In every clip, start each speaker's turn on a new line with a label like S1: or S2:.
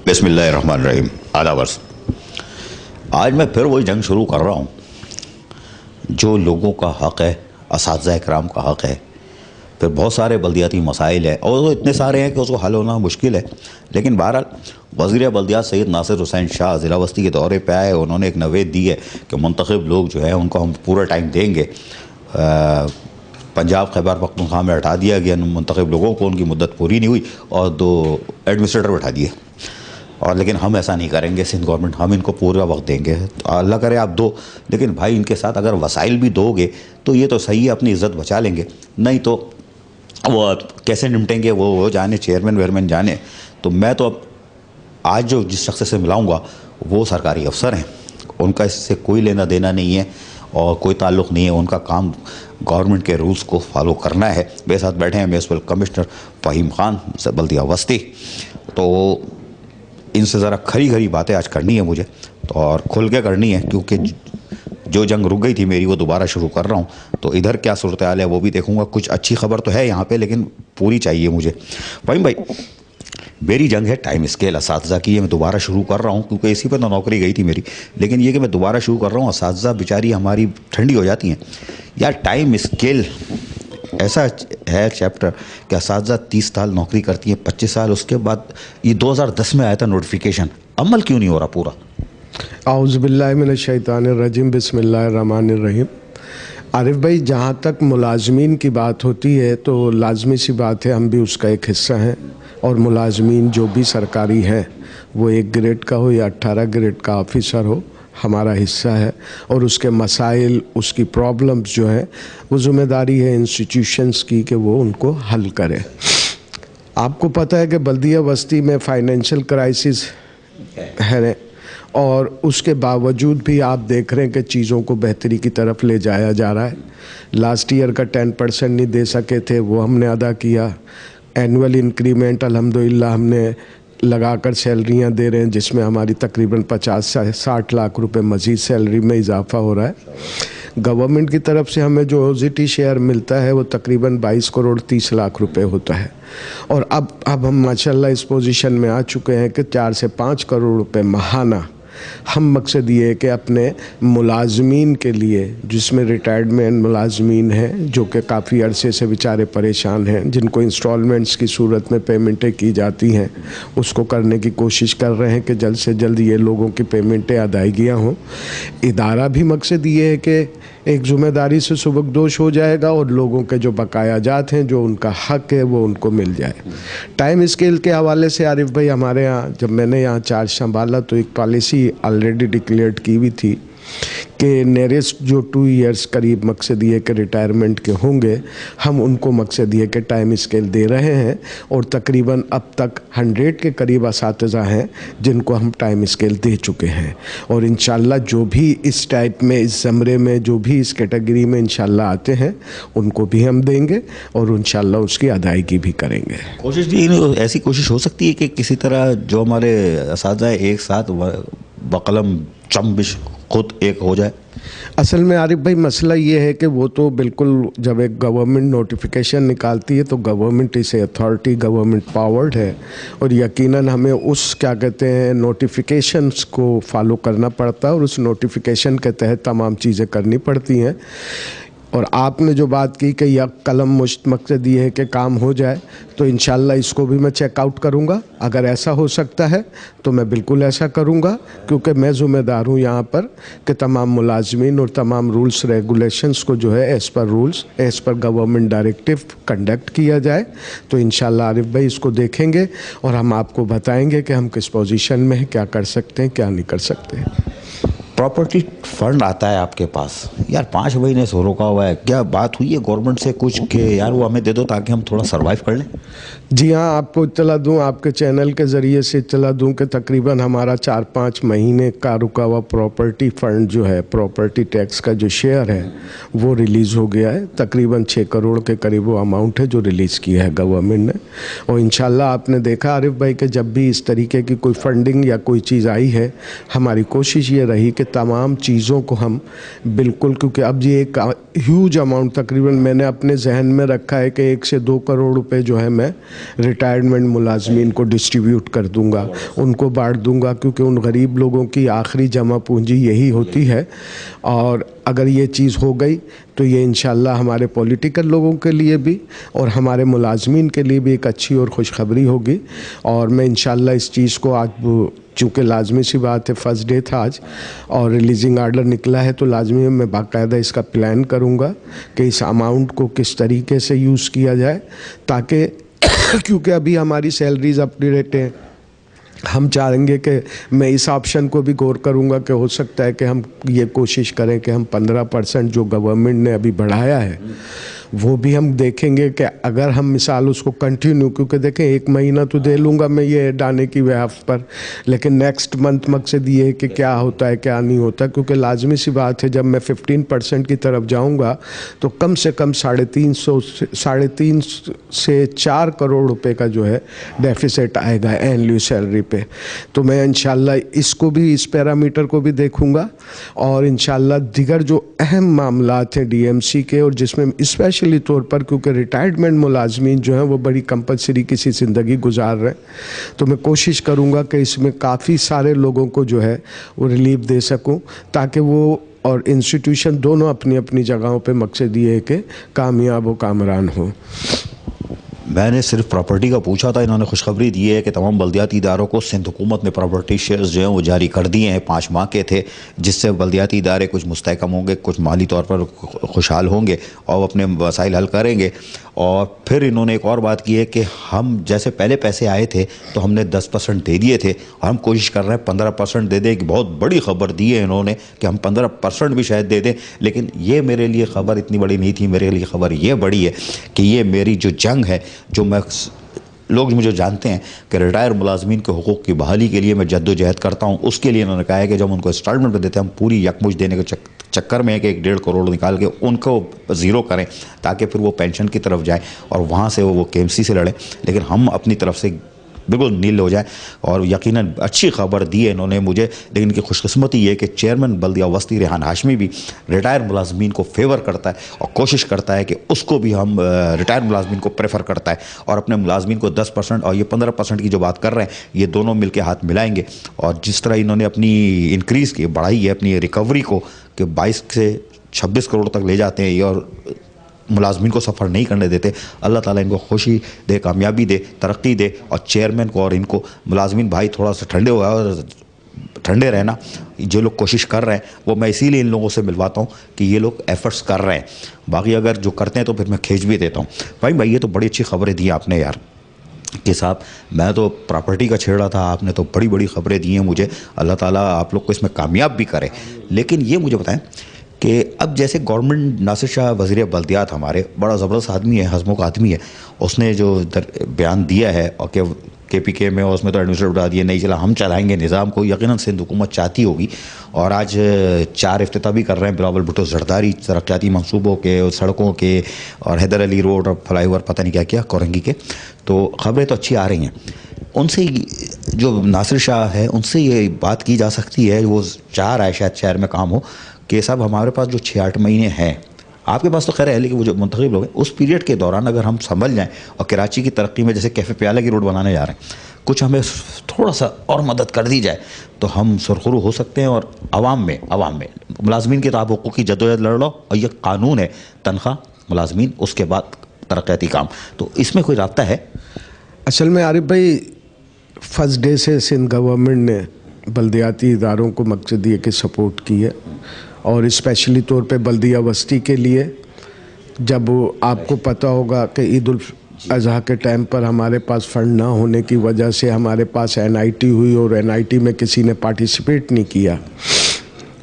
S1: بسم اللہ الرحمن الرحیم. آداب عرض. آج میں پھر وہی جنگ شروع کر رہا ہوں جو لوگوں کا حق ہے، اساتذہ اکرام کا حق ہے. پھر بہت سارے بلدیاتی مسائل ہیں اور وہ اتنے سارے ہیں کہ اس کو حل ہونا مشکل ہے. لیکن بہرحال وزیر بلدیات سید ناصر حسین شاہ ضلع وسطی کے دورے پہ آئے. انہوں نے ایک نوید دی ہے کہ منتخب لوگ جو ہیں ان کو ہم پورا ٹائم دیں گے. پنجاب خیبر پختونخوا میں ہٹا دیا گیا منتخب لوگوں کو، ان کی مدت پوری نہیں ہوئی اور 2 ایڈمنسٹریٹر بٹھا دیے. اور لیکن ہم ایسا نہیں کریں گے سندھ گورنمنٹ، ہم ان کو پورا وقت دیں گے. اللہ کرے آپ دو، لیکن بھائی ان کے ساتھ اگر وسائل بھی دو گے تو یہ تو صحیح ہے، اپنی عزت بچا لیں گے. نہیں تو وہ کیسے نمٹیں گے، وہ جانے چیئرمین ویئرمین جانے. تو میں تو اب آج جو جس شخص سے ملاؤں گا وہ سرکاری افسر ہیں، ان کا اس سے کوئی لینا دینا نہیں ہے اور کوئی تعلق نہیں ہے. ان کا کام گورنمنٹ کے رولز کو فالو کرنا ہے. میرے ساتھ بیٹھے ہیں میونسپل کمشنر فہیم خان بلدیہ وسطی. تو ان سے ذرا کھری باتیں آج کرنی ہے مجھے، اور کھل کے کرنی ہے، کیونکہ جو جنگ رک گئی تھی میری وہ دوبارہ شروع کر رہا ہوں. تو ادھر کیا صورتحال ہے وہ بھی دیکھوں گا. کچھ اچھی خبر تو ہے یہاں پہ لیکن پوری چاہیے مجھے. فہیم بھائی، میری جنگ ہے ٹائم اسکیل اساتذہ کی. یہ میں دوبارہ شروع کر رہا ہوں کیونکہ اسی پہ تو نوکری گئی تھی میری. لیکن یہ کہ میں دوبارہ شروع کر رہا ہوں، اساتذہ بیچاری ہماری ٹھنڈی ہو جاتی ہیں یار. ٹائم اسکیل ایسا ہے چیپٹر کہ اساتذہ 30 سال نوکری کرتی ہیں، 25 سال اس کے بعد. یہ 2010 میں آیا تھا نوٹیفیکیشن، عمل کیوں نہیں ہو رہا پورا؟
S2: اعوذ باللہ من الشیطان الرجیم، بسم اللہ الرحمن الرحیم. عارف بھائی، جہاں تک ملازمین کی بات ہوتی ہے تو لازمی سی بات ہے ہم بھی اس کا ایک حصہ ہیں. اور ملازمین جو بھی سرکاری ہیں وہ 1 گریڈ کا ہو یا 18 گریڈ کا آفیسر ہو، ہمارا حصہ ہے. اور اس کے مسائل، اس کی پرابلمز جو ہیں وہ ذمہ داری ہے انسٹیٹیوشنز کی کہ وہ ان کو حل کرے. آپ کو پتہ ہے کہ بلدیہ وسطی میں فائنینشیل کرائسس ہے، اور اس کے باوجود بھی آپ دیکھ رہے ہیں کہ چیزوں کو بہتری کی طرف لے جایا جا رہا ہے. لاسٹ ایئر کا 10% نہیں دے سکے تھے، وہ ہم نے ادا کیا. اینول انکریمنٹ الحمدللہ ہم نے لگا کر سیلریاں دے رہے ہیں، جس میں ہماری تقریباً 50 سے 60 لاکھ روپے مزید سیلری میں اضافہ ہو رہا ہے. گورنمنٹ کی طرف سے ہمیں جو اوزیٹی شیئر ملتا ہے وہ تقریباً 22 کروڑ 30 لاکھ روپے ہوتا ہے. اور اب ہم ماشاءاللہ اس پوزیشن میں آ چکے ہیں کہ 4 سے 5 کروڑ روپے ماہانہ ہم مقصد یہ ہے کہ اپنے ملازمین کے لیے، جس میں ریٹائرمنٹ ملازمین ہیں جو کہ کافی عرصے سے بیچارے پریشان ہیں، جن کو انسٹالمنٹس کی صورت میں پیمنٹیں کی جاتی ہیں، اس کو کرنے کی کوشش کر رہے ہیں کہ جلد سے جلد یہ لوگوں کی پیمنٹیں ادائیگیاں ہوں. ادارہ بھی مقصد یہ ہے کہ ایک ذمہ داری سے سبکدوش ہو جائے گا اور لوگوں کے جو بقایا جات ہیں، جو ان کا حق ہے، وہ ان کو مل جائے. ٹائم اسکیل کے حوالے سے عارف بھائی، ہمارے یہاں جب میں نے یہاں چارج سنبھالا تو ایک پالیسی آلریڈی ڈکلیئرڈ کی ہوئی تھی کہ نیریسٹ جو 2 ایئرس قریب مقصد یہ کہ ریٹائرمنٹ کے ہوں گے، ہم ان کو مقصد یہ کہ ٹائم اسکیل دے رہے ہیں. اور تقریباً اب تک 100 کے قریب اساتذہ ہیں جن کو ہم ٹائم اسکیل دے چکے ہیں. اور انشاءاللہ جو بھی اس ٹائپ میں، اس زمرے میں، جو بھی اس کیٹیگری میں انشاءاللہ آتے ہیں ان کو بھی ہم دیں گے اور انشاءاللہ اس کی ادائیگی بھی کریں گے.
S1: کوشش جی ایسی کوشش ہو سکتی ہے کہ کسی طرح جو ہمارے اساتذہ ایک ساتھ بقلم چمبش خود ایک ہو جائے؟
S2: اصل میں عارف بھائی مسئلہ یہ ہے کہ وہ تو بالکل جب ایک گورنمنٹ نوٹیفیکیشن نکالتی ہے تو گورنمنٹ اسے اتھارٹی، گورنمنٹ پاورڈ ہے، اور یقیناً ہمیں اس کیا کہتے ہیں نوٹیفیکیشنز کو فالو کرنا پڑتا ہے اور اس نوٹیفیکیشن کے تحت تمام چیزیں کرنی پڑتی ہیں. اور آپ نے جو بات کی کہ یک قلم مشت مقصد یہ ہے کہ کام ہو جائے، تو انشاءاللہ اس کو بھی میں چیک آؤٹ کروں گا. اگر ایسا ہو سکتا ہے تو میں بالکل ایسا کروں گا، کیونکہ میں ذمہ دار ہوں یہاں پر کہ تمام ملازمین اور تمام رولز ریگولیشنز کو جو ہے as per rules, as per government directive conduct کیا جائے. تو انشاءاللہ عارف بھائی اس کو دیکھیں گے اور ہم آپ کو بتائیں گے کہ ہم کس پوزیشن میں ہیں، کیا کر سکتے ہیں، کیا نہیں کر سکتے.
S1: پراپرٹی فنڈ آتا ہے آپ کے پاس یار، 5 مہینے سے روکا ہوا ہے. کیا بات ہوئی ہے گورنمنٹ سے کچھ کہ یار وہ ہمیں دے دو تاکہ ہم تھوڑا سروائیو کر لیں؟
S2: جی ہاں، آپ کو اطلاع دوں، آپ کے چینل کے ذریعے سے اطلاع دوں کہ تقریباً ہمارا 4-5 مہینے کا رکا ہوا پراپرٹی فنڈ جو ہے، پراپرٹی ٹیکس کا جو شیئر ہے وہ ریلیز ہو گیا ہے. تقریباً 6 کروڑ کے قریب وہ اماؤنٹ ہے جو ریلیز کیا ہے گورنمنٹ نے. اور انشاءاللہ آپ نے دیکھا عارف بھائی کہ جب بھی اس طریقے کی کوئی فنڈنگ یا کوئی چیز آئی ہے، ہماری کوشش یہ رہی کہ तमाम चीज़ों को हम बिल्कुल, क्योंकि अब ये एक ह्यूज अमाउंट तकरीबन मैंने अपने जहन में रखा है कि 1 से 2 करोड़ रुपए जो है मैं रिटायरमेंट मुलाजमीन को डिस्ट्रीब्यूट कर दूंगा, उनको बांट दूंगा, क्योंकि उन गरीब लोगों की आखिरी जमा पूंजी यही होती है। और अगर ये चीज़ हो गई तो ये इंशाल्लाह हमारे पॉलिटिकल लोगों के लिए भी और हमारे मुलाजमीन के लिए भी एक अच्छी और खुशखबरी होगी। और मैं इंशाल्लाह इस चीज़ को आज, चूँकि लाजमी सी बात है, फर्स्ट डे था आज और रिलीजिंग आर्डर निकला है, तो लाजमी मैं बाकायदा इसका प्लान करूँगा कि इस अमाउंट को किस तरीके से यूज़ किया जाए, ताकि क्योंकि अभी हमारी सैलरीज अपनी रेट हैं, हम चाहेंगे कि मैं इस ऑप्शन को भी गौर करूंगा कि हो सकता है कि हम ये कोशिश करें कि हम 15% जो गवर्नमेंट ने अभी बढ़ाया है वो भी हम देखेंगे कि अगर हम मिसाल उसको कंटिन्यू, क्योंकि देखें 1 महीना तो दे लूँगा मैं ये डालने की व्याप पर, लेकिन नेक्स्ट मंथ मकसद ये है कि क्या होता है क्या नहीं होता, क्योंकि लाजमी सी बात है जब मैं 15% की तरफ जाऊँगा तो कम से कम 3.5 से 4 करोड़ रुपए का जो है डेफिसिट आएगा एनुअल सैलरी पे। तो मैं इंशाल्लाह इसको भी, इस पैरामीटर को भी देखूँगा और इंशाल्लाह दिगर जो अहम मामलात हैं डीएमसी के, और जिसमें स्पेशली तौर पर क्योंकि रिटायरमेंट मुलाजमीन जो हैं वो बड़ी कंपलसरी किसी ज़िंदगी गुजार रहे हैं, तो मैं कोशिश करूँगा कि इसमें काफ़ी सारे लोगों को जो है वो रिलीफ दे सकूँ, ताकि वो और इंस्टीट्यूशन दोनों अपनी अपनी जगहों पे मकसद ये है कि कामयाब व कामरान हो।
S1: मैंने सिर्फ प्रॉपर्टी का पूछा था, इन्होंने खुशखबरी दी है कि तमाम बल्दियाती इदारों को सिंध हुकूमत ने प्रॉपर्टी शेयर्स जो हैं वो जारी कर दिए हैं, 5 माह के थे, जिससे बल्दियाती इदारे कुछ मुस्तहकम होंगे, कुछ माली तौर पर खुशहाल होंगे और अपने मसाइल हल करेंगे। और फिर इन्होंने एक और बात की है कि हम जैसे पहले पैसे आए थे तो हमने 10% दे दिए थे और हम कोशिश कर रहे हैं 15% दे दें। कि बहुत बड़ी खबर दी है इन्होंने कि हम 15% भी शायद दे दें, लेकिन ये मेरे लिए खबर इतनी बड़ी नहीं थी। मेरे लिए खबर ये बड़ी है कि ये मेरी जो जंग है, जो मैं, लोग मुझे जानते हैं कि रिटायर मुलाजमीन के हुकूक़ की बहाली के लिए मैं जद्दोजहद करता हूँ, उसके लिए इन्होंने कहा है कि जब उनको इंस्टॉलमेंट पर देते हैं हम पूरी यकमुश्त देने के चक्कर में है कि 1.5 करोड़ निकाल के उनको ज़ीरो करें ताकि फिर वो पेंशन की तरफ जाएं और वहाँ से वो केएमसी से लड़ें, लेकिन हम अपनी तरफ से बिल्कुल नील हो जाए। और यकीनन अच्छी खबर दी है इन्होंने मुझे, लेकिन इनकी खुशकिस्मती ये है कि चेयरमैन बल्दिया वस्ती रेहान हाशमी भी रिटायर मुलाजमीन को फेवर करता है और कोशिश करता है कि उसको भी हम रिटायर मुलाजमीन को प्रेफर करता है और अपने मुलाजमीन को 10% और ये 15% की जो बात कर रहे हैं ये दोनों मिलकर हाथ मिलाएंगे। और जिस तरह इन्होंने अपनी इंक्रीज़ की, बढ़ाई है अपनी रिकवरी को कि 22 से 26 करोड़ तक ले जाते हैं ये, और मुलाजमीन को सफ़र नहीं करने देते। अल्लाह ताला इनको खुशी दे, कामयाबी दे, तरक्की दे और चेयरमैन को और इनको मुलाजमीन भाई थोड़ा सा ठंडे हो और ठंडे रहना। जो लोग कोशिश कर रहे हैं वो मैं इसीलिए इन लोगों से मिलवाता हूँ कि ये लोग एफ़र्ट्स कर रहे हैं, बाकी अगर जो करते हैं तो फिर मैं खींच भी देता हूँ। भाई ये तो बड़ी अच्छी खबरें दी आपने यार कि साहब, मैं तो प्रॉपर्टी का छेड़ा था, आपने तो बड़ी बड़ी खबरें दी हैं मुझे। अल्लाह ताला आप लोग को इसमें कामयाब भी करे। लेकिन ये मुझे बताएं कि अब जैसे गवर्नमेंट, नासिर शाह वज़ीर बल्दियात हमारे बड़ा ज़बरदस्त आदमी है, हज़मों का आदमी है, उसने जो बयान दिया है और कि KPK में, और उसमें तो एडमिनिस्ट्रेटर उठा दिए, नहीं चला हम चलाएंगे निज़ाम को, यकीनन सिंध हुकूमत चाहती होगी। और आज 4 इफ्तिताह भी कर रहे हैं बिलावल भुट्टो ज़रदारी तरक्याती मंसूबों के और सड़कों के और हैदर अली रोड और फ्लाईओवर पता नहीं क्या क्या कोरंगी के। तो खबरें तो अच्छी आ रही हैं। उनसे जो नासिर शाह है उनसे ये बात की जा सकती है, वो चाह रहा है शायद शहर में काम हो कि साहब हमारे पास जो 6-8 महीने हैं, आपके पास तो खैर है, लेकिन वो जो मुंतखब लोग हैं उस पीरियड के दौरान अगर हम संभल जाएं और कराची की तरक्की में जैसे कैफ़े प्याला की रोड बनाने जा रहे हैं, कुछ हमें थोड़ा सा और मदद कर दी जाए तो हम सुरखरू हो सकते हैं। और आवाम में मुलाजमीन के तो आप हुकूक़ की जद्दोजहद लड़ लो, और ये कानून है तनख्वाह मुलाजमीन, उसके बाद तरक्याती काम, तो इसमें कोई राब्ता है?
S2: असल में आरिफ भाई, फर्स्ट डे से सिंध गवर्नमेंट ने बल्दियाती इदारों को मकसद ये कि सपोर्ट की है, और स्पेशली तौर पे बल्दिया वस्ती के लिए। जब आपको पता होगा कि ईद उल अज़हा के टाइम पर हमारे पास फंड ना होने की वजह से हमारे पास NIT हुई और NIT में किसी ने पार्टिसिपेट नहीं किया,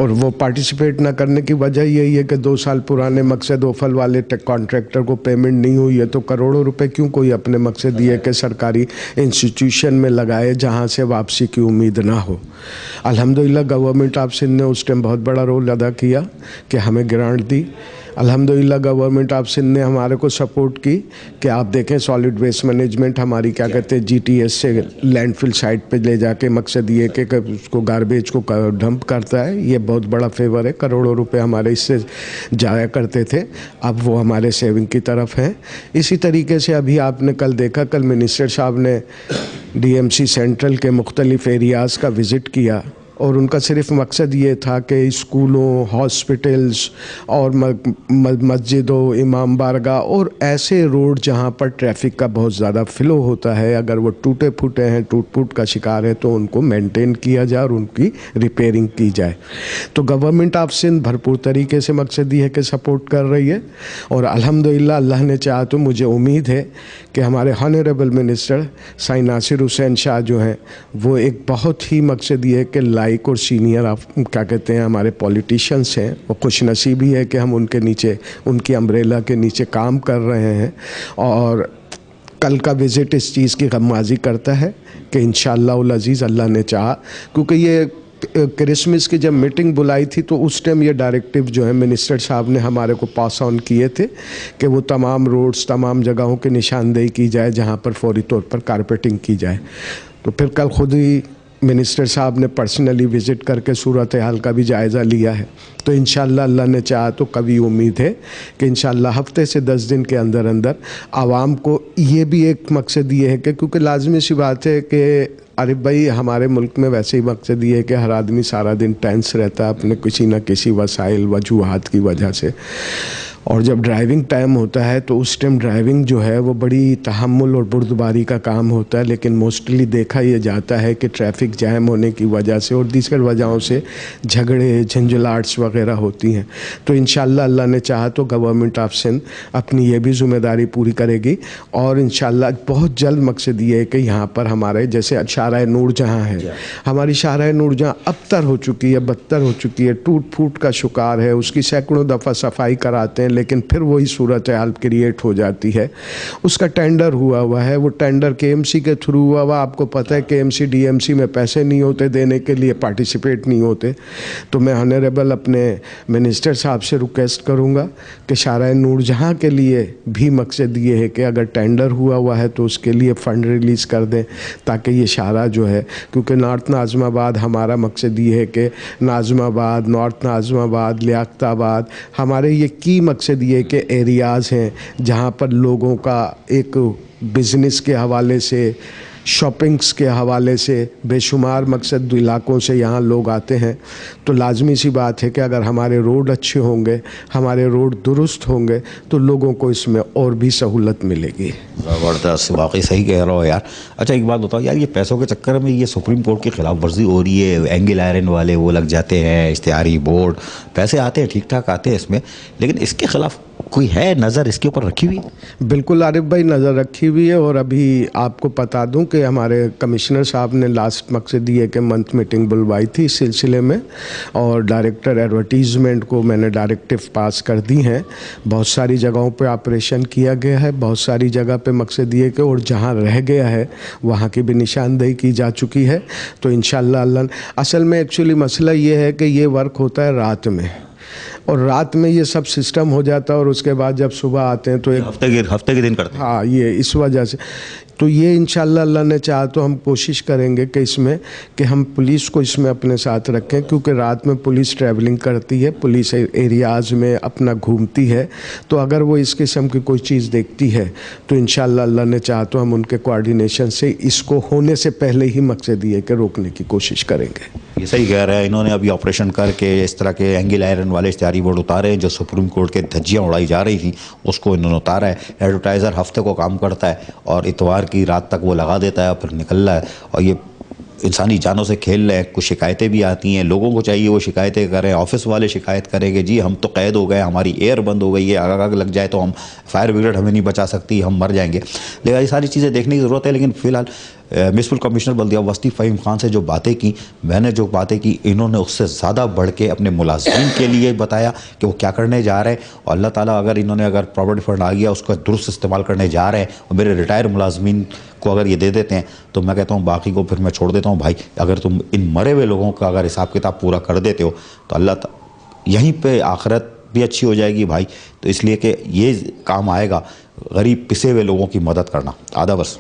S2: और वो पार्टिसिपेट ना करने की वजह यही है कि 2 साल पुराने मकसद ओफल वाले कॉन्ट्रैक्टर को पेमेंट नहीं हुई है, तो करोड़ों रुपए क्यों कोई अपने मकसद ये कि सरकारी इंस्टीट्यूशन में लगाए जहां से वापसी की उम्मीद ना हो। अल्हम्दुलिल्लाह गवर्नमेंट ऑफ सिंध ने उस टाइम बहुत बड़ा रोल अदा किया कि हमें ग्रांट दी। अल्हम्दुलिल्लाह गवर्नमेंट ऑफ सिंध ने हमारे को सपोर्ट की कि आप देखें सॉलिड वेस्ट मैनेजमेंट हमारी क्या कहते हैं जीटीएस से लैंडफिल साइट पे ले जाके मकसद ये कि उसको गार्बेज को डंप करता है, ये बहुत बड़ा फेवर है। करोड़ों रुपए हमारे इससे जाया करते थे, अब वो हमारे सेविंग की तरफ हैं। इसी तरीके से अभी आपने कल देखा, कल मिनिस्टर साहब ने डीएमसी सेंट्रल के मुख्तलिफ एरियाज़ का विज़िट किया और उनका सिर्फ मकसद ये था कि स्कूलों, हॉस्पिटल्स और मस्जिदों, इमाम बारगाह और ऐसे रोड जहाँ पर ट्रैफिक का बहुत ज़्यादा फ़्लो होता है, अगर वो टूटे फूटे हैं, टूट फूट का शिकार है, तो उनको मेंटेन किया जाए और उनकी रिपेयरिंग की जाए। तो गवर्नमेंट ऑफ सिंध भरपूर तरीके से मकसद ये है कि सपोर्ट कर रही है और अल्हम्दुलिल्लाह अल्लाह ने चाहा तो मुझे उम्मीद है कि हमारे ऑनरेबल मिनिस्टर साईं नासिर हुसैन शाह जो हैं वो एक बहुत ही मकसद ये है कि लाइक और सीनियर आप क्या कहते हैं हमारे पॉलिटिशियंस हैं, और खुश नसीबी है कि हम उनके नीचे, उनकी अम्ब्रेला के नीचे काम कर रहे हैं। और कल का विज़िट इस चीज़ की गम्माज़ी करता है कि इंशाअल्लाह अज़ीज़ अल्लाह ने चाहा, क्योंकि ये क्रिसमस की जब मीटिंग बुलाई थी तो उस टाइम ये डायरेक्टिव जो है मिनिस्टर साहब ने हमारे को पास ऑन किए थे कि वो तमाम रोड्स, तमाम जगहों की निशानदेही की जाए जहाँ पर फौरी तौर पर कारपेटिंग की जाए। तो फिर कल खुद ही मिनिस्टर साहब ने पर्सनली विज़िट करके सूरत हाल का भी जायज़ा लिया है। तो इंशाअल्लाह अल्लाह ने चाहा तो कभी उम्मीद है कि इंशाअल्लाह हफ्ते से 10 दिन के अंदर अंदर आवाम को ये भी एक मकसद ये है कि, क्योंकि लाजमी सी बात है कि आरिफ भाई हमारे मुल्क में वैसे ही मकसद ये है कि हर आदमी सारा दिन टेंस रहता है अपने किसी न किसी वसाइल वजूहात की वजह से, और जब ड्राइविंग टाइम होता है तो उस टाइम ड्राइविंग जो है वो बड़ी तहम्मुल और बुर्दबारी का काम होता है। लेकिन मोस्टली देखा ये जाता है कि ट्रैफिक जैम होने की वजह से और दूसरी वजहों से झगड़े, झंझलाट्स वगैरह होती हैं। तो इंशाअल्लाह अल्लाह ने चाहा तो गवर्नमेंट ऑफ सिंध अपनी ये भी ज़िम्मेदारी पूरी करेगी और इंशाअल्लाह बहुत जल्द मकसद ये है कि यहाँ पर हमारे जैसे शाहराह नूर जहाँ है, हमारी शाहराह नूर जहाँ अबतर हो चुकी है, बदतर हो चुकी है, टूट फूट का शिकार है, उसकी सैकड़ों दफ़ा सफाई कराते हैं लेकिन फिर वही सूरत हाल क्रिएट हो जाती है। उसका टेंडर हुआ है, वो टेंडर केएमसी के थ्रू हुआ। आपको पता है केएमसी डीएमसी में पैसे नहीं होते देने के लिए, पार्टिसिपेट नहीं होते। तो मैं ऑनरेबल अपने मिनिस्टर साहब से रिक्वेस्ट करूँगा कि शाहराह नूर जहाँ के लिए भी मकसद ये है कि अगर टेंडर हुआ है तो उसके लिए फ़ंड रिलीज़ कर दें ताकि ये शाहरा जो है, क्योंकि नॉर्थ नाज़िमाबाद हमारा मकसद ये है कि नाज़िमाबाद, नॉर्थ नाज़िमाबाद, लियाकताबाद हमारे ये की मकसद ये कि एरियाज़ हैं जहाँ पर लोगों का एक बिज़नेस के हवाले से, शॉपिंग्स के हवाले से बेशुमार मकसद इलाकों से यहाँ लोग आते हैं। तो लाजमी सी बात है कि अगर हमारे रोड अच्छे होंगे, हमारे रोड दुरुस्त होंगे तो लोगों को इसमें और भी सहूलत मिलेगी।
S1: ज़बरदस्त, वाकई सही कह रहा हो यार। अच्छा एक बात बताओ यार, ये पैसों के चक्कर में ये सुप्रीम कोर्ट की खिलाफ वर्जी हो रही है, एंगल आयरन वाले वो लग जाते हैं, इश्तिहारी बोर्ड, पैसे आते हैं ठीक ठाक आते हैं इसमें, लेकिन इसके खिलाफ कोई है नज़र इसके ऊपर रखी हुई?
S2: बिल्कुल आरिफ भाई नज़र रखी हुई है। और अभी आपको बता दूं कि हमारे कमिश्नर साहब ने लास्ट मकसद ये कि मंथ मीटिंग बुलवाई थी इस सिलसिले में, और डायरेक्टर एडवर्टीज़मेंट को मैंने डायरेक्टिव पास कर दी हैं। बहुत सारी जगहों पे ऑपरेशन किया गया है, बहुत सारी जगह पे मकसद ये कि और जहाँ रह गया है वहाँ की भी निशानदेही की जा चुकी है। तो इंशाअल्लाह अल्लाह, असल में एक्चुअली मसला ये है कि ये वर्क होता है रात में, और रात में ये सब सिस्टम हो जाता है और उसके बाद जब सुबह आते हैं तो एक
S1: हफ्ते के दिन करते हैं।
S2: हाँ, ये इस वजह से तो ये इंशाअल्लाह अल्लाह ने चाहा तो हम कोशिश करेंगे कि इसमें कि हम पुलिस को इसमें अपने साथ रखें, क्योंकि रात में पुलिस ट्रैवलिंग करती है, पुलिस एरियाज़ में अपना घूमती है। तो अगर वो इस किस्म की कोई चीज़ देखती है तो इंशाअल्लाह अल्लाह ने चाहा तो हम उनके कोऑर्डिनेशन से इसको होने से पहले ही मकसद ये कि रोकने की कोशिश करेंगे।
S1: ये सही कह रहा है, इन्होंने अभी ऑपरेशन करके इस तरह के एंगल आयरन वाले इश्तिहारी बोर्ड उतारे हैं जो सुप्रीम कोर्ट के धज्जियाँ उड़ाई जा रही थी, उसको इन्होंने उतारा है। एडवर्टाइज़र हफ्ते को काम करता है और इतवार की रात तक वो लगा देता है और फिर निकल रहा है, और ये इंसानी जानों से खेल रहे हैं। कुछ शिकायतें भी आती हैं, लोगों को चाहिए वो शिकायतें करें, ऑफिस वाले शिकायत करेंगे जी हम तो कैद हो गए, हमारी एयर बंद हो गई है, आग लग जाए तो हम फायर ब्रिगेड हमें नहीं बचा सकती, हम मर जाएंगे। लेकिन ये सारी चीज़ें देखने की ज़रूरत है। लेकिन फ़िलहाल म्युनिसिपल कमिश्नर बल्दियावस्ती फ़हीम खान से जो बातें की, मैंने जो बातें की, इन्होंने उससे ज़्यादा बढ़ के अपने मुलाज़िमीन के लिए बताया कि वो क्या करने जा रहे हैं, और अल्लाह ताला अगर इन्होंने अगर प्रॉपर्टी फंड आ गया उसका दुरुस्त इस्तेमाल करने जा रहे हैं और मेरे रिटायर मुलाज़िमीन को अगर ये दे देते हैं तो मैं कहता हूँ बाकी को फिर मैं छोड़ देता हूँ। भाई अगर तुम इन मरे हुए लोगों का अगर हिसाब किताब पूरा कर देते हो तो अल्लाह यहीं पे आखिरत بھی اچھی ہو جائے گی بھائی. تو اس لیے کہ یہ کام آئے گا غریب پسے ہوئے لوگوں کی مدد کرنا. آدھا برس.